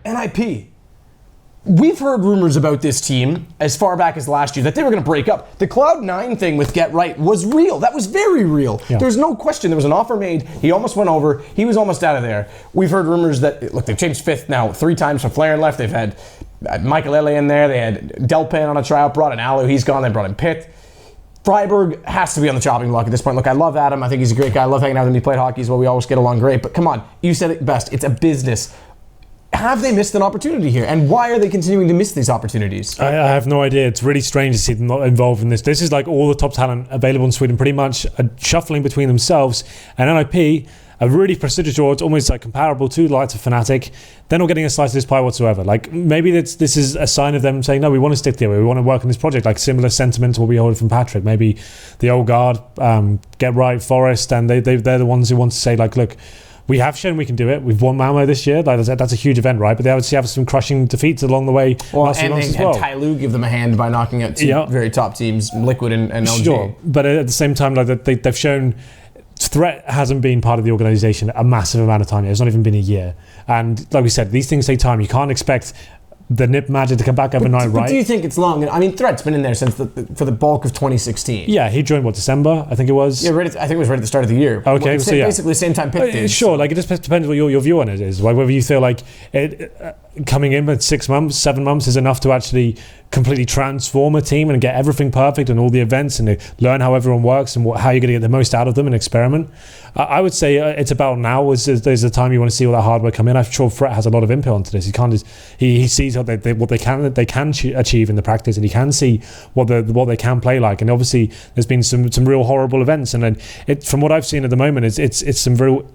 NiP. We've heard rumors about this team as far back as last year that they were going to break up. The Cloud9 thing with Get Right was real. That was very real. Yeah. There's no question. There was an offer made. He almost went over. He was almost out of there. We've heard rumors that, look, they've changed fifth now 3 times from Flaren left. They've had Michael Ele in there. They had Delpan on a tryout, brought in Alu. He's gone. They brought in Pitt. Freiburg has to be on the chopping block at this point. Look, I love Adam. I think he's a great guy. I love hanging out with him. He played hockey as well. We always get along great. But come on, you said it best. It's a business. Have they missed an opportunity here? And why are they continuing to miss these opportunities? I have no idea. It's really strange to see them not involved in this. This is like all the top talent available in Sweden pretty much shuffling between themselves. And NiP, a really prestigious award, almost like comparable to the likes of Fnatic, they're not getting a slice of this pie whatsoever. Like maybe this is a sign of them saying, no, we want to stick together. We want to work on this project. Like similar sentiment to what we heard from Patrick. Maybe the old guard, Get Right, Forest, and they're the ones who want to say like, look, we have shown we can do it. We've won Malmo this year. Like that's a huge event, right? But they obviously have some crushing defeats along the way. Well, and Tyloo give them a hand by knocking out two very top teams, Liquid and LG. Sure, but at the same time, like they've shown threat hasn't been part of the organisation a massive amount of time yet. It's not even been a year. And like we said, these things take time. You can't expect the NiP magic to come back overnight, right? Do you think it's long? I mean, Threat's been in there since for the bulk of 2016. Yeah, he joined, December, I think it was? Yeah, I think it was right at the start of the year. Okay, so yeah. Basically the same time Pitt did. Sure, like it just depends what your view on it is. Like whether you feel like coming in with 6 months, 7 months is enough to actually completely transform a team and get everything perfect and all the events and learn how everyone works and how you're going to get the most out of them and experiment. I would say it's about now is the time you want to see all that hard work come in. I'm sure Fred has a lot of input onto this. He sees what they can achieve in the practice, and he can see what they can play like. And obviously there's been some real horrible events, and then from what I've seen at the moment it's some real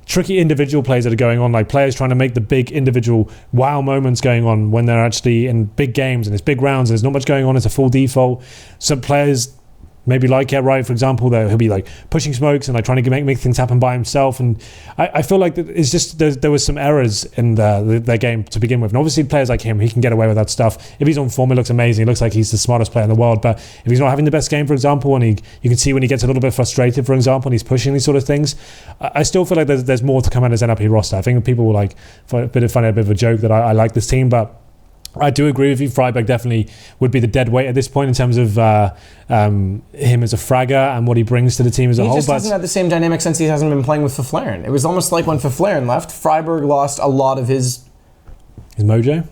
tricky individual plays that are going on, like players trying to make the big individual wow moments going on when they're actually in big games and it's big rounds and there's not much going on. It's a full default. Some players maybe like Get Right, for example, he'll be like pushing smokes and like trying to make things happen by himself. And I feel like it's just there was some errors in their game to begin with. And obviously players like him, he can get away with that stuff. If he's on form, it looks amazing. It looks like he's the smartest player in the world. But if he's not having the best game, for example, and you can see when he gets a little bit frustrated, for example, and he's pushing these sort of things, I still feel like there's more to come out of his NiP roster. I think people will find it a bit of a joke that I like this team, but I do agree with you. Freiburg definitely would be the dead weight at this point in terms of him as a fragger and what he brings to the team as a whole. He just hasn't had the same dynamic since he hasn't been playing with Faflaren. It was almost like when Faflaren left, Freiburg lost a lot of his mojo?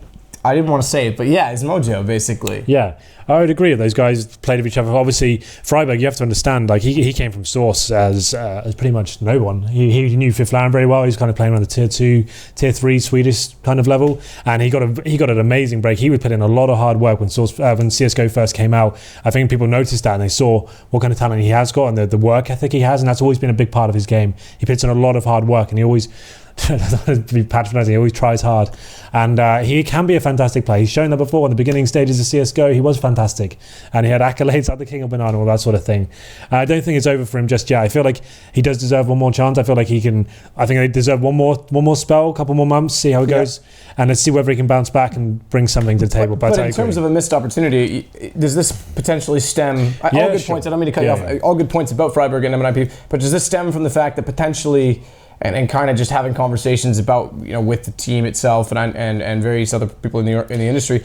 I didn't want to say it, but yeah, his mojo, basically. Yeah, I would agree. Those guys played with each other. Obviously, Freiburg, you have to understand, like he came from Source as pretty much no one. He knew Fiflaren very well. He was kind of playing around the tier 2, tier 3 Swedish kind of level, and he got an amazing break. He would put in a lot of hard work when CS:GO first came out. I think people noticed that and they saw what kind of talent he has got and the work ethic he has, and that's always been a big part of his game. He puts in a lot of hard work, and he always, to be patronising, he always tries hard, and he can be a fantastic player. He's shown that before in the beginning stages of CS:GO. He was fantastic, and he had accolades like the King of Banana, all that sort of thing. I don't think it's over for him just yet. I feel like he does deserve one more chance. I feel like he can. I think they deserve one more spell, a couple more months, see how it goes, and let's see whether he can bounce back and bring something to the table. But in terms of a missed opportunity, does this potentially stem? All good points. I don't mean to cut you off. All good points about Freiburg and NiP, but does this stem from the fact that potentially? And kind of just having conversations about, with the team itself and various other people in the industry,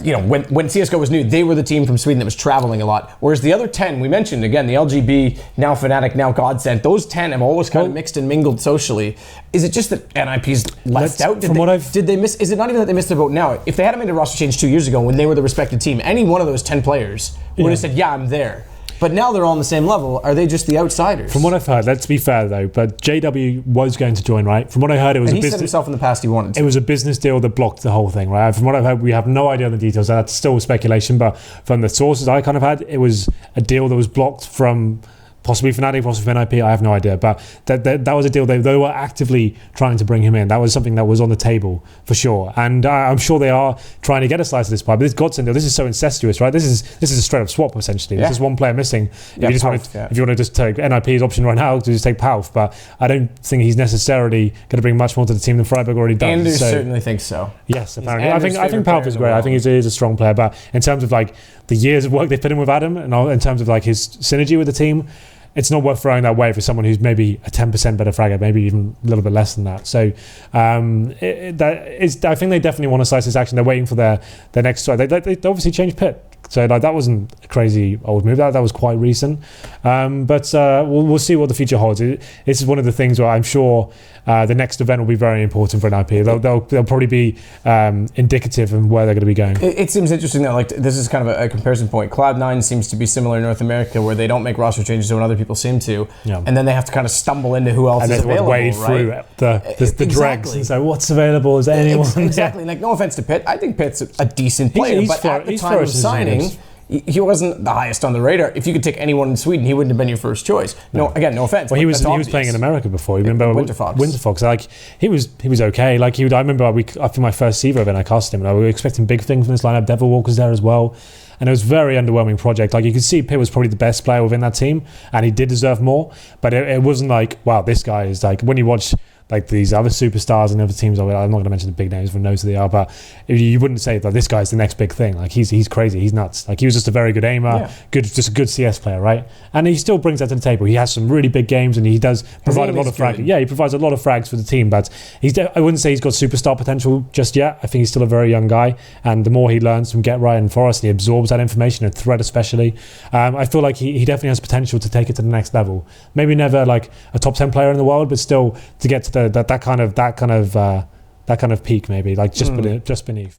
when CS:GO was new, they were the team from Sweden that was traveling a lot. Whereas the other 10, we mentioned again, the LGB, now Fnatic, now Godsent, those 10 have always kind of mixed and mingled socially. Is it just that NiP's left out? Did they miss? Is it not even that they missed their vote now? If they hadn't made a roster change 2 years ago when they were the respected team, any one of those 10 players would have said, "Yeah, I'm there." But now they're all on the same level. Are they just the outsiders? From what I've heard, let's be fair though, but JW was going to join, right? From what I heard, it was a business. He said himself in the past he wanted to. It was a business deal that blocked the whole thing, right? From what I've heard, we have no idea on the details. That's still speculation, but from the sources I kind of had, it was a deal that was blocked from possibly Fnatic, possibly NiP, I have no idea. But that was a deal. They were actively trying to bring him in. That was something that was on the table for sure. And I'm sure they are trying to get a slice of this pie. But this Godsend deal, this is so incestuous, right? This is a straight up swap essentially. There's just one player missing. If you want to just take NiP's option right now, to just take Palf. But I don't think he's necessarily going to bring much more to the team than Freiburg already does. Anders certainly thinks so. Yes, apparently. I think Palf is great. I think he is a strong player. But in terms of like the years of work they've put in with Adam, and in terms of like his synergy with the team, it's not worth throwing that away for someone who's maybe a 10% better fragger, maybe even a little bit less than that. So I think they definitely want to slice this action. They're waiting for their next try. They obviously changed Pit. So like that wasn't a crazy old move. That was quite recent. But we'll see what the future holds. This is one of the things where I'm sure the next event will be very important for NiP. They'll probably be indicative of where they're going to be going. It seems interesting that like this is kind of a comparison point. Cloud9 seems to be similar in North America, where they don't make roster changes when other people seem to, and then they have to kind of stumble into who else is available. Wade through the dregs and say what's available. Is there anyone? Exactly. Like, no offense to Pitt, I think Pitt's a decent player, but at the time of signing, he wasn't the highest on the radar. If you could take anyone in Sweden, he wouldn't have been your first choice. No offense. Well, he was playing in America before. You remember Winterfox? Like he was okay. Like I remember after my first SIVA event, I cast him, and I was expecting big things from this lineup. Devil Walker's there as well, and it was a very underwhelming project. Like you could see, Pitt was probably the best player within that team, and he did deserve more. But it wasn't like, wow, this guy is like, when you watch like these other superstars and other teams, I'm not going to mention the big names, everyone knows who they are, but you wouldn't say that this guy's the next big thing. Like he's crazy, he's nuts. Like he was just a very good aimer, just a good CS player, right? And he still brings that to the table. He has some really big games, and he does provide a lot of frags. Yeah, he provides a lot of frags for the team, but I wouldn't say he's got superstar potential just yet. I think he's still a very young guy, and the more he learns from Get Right and Forest, and he absorbs that information, and Threat especially, I feel like he definitely has potential to take it to the next level. Maybe never like a top 10 player in the world, but still to get to that kind of peak, maybe like just beneath.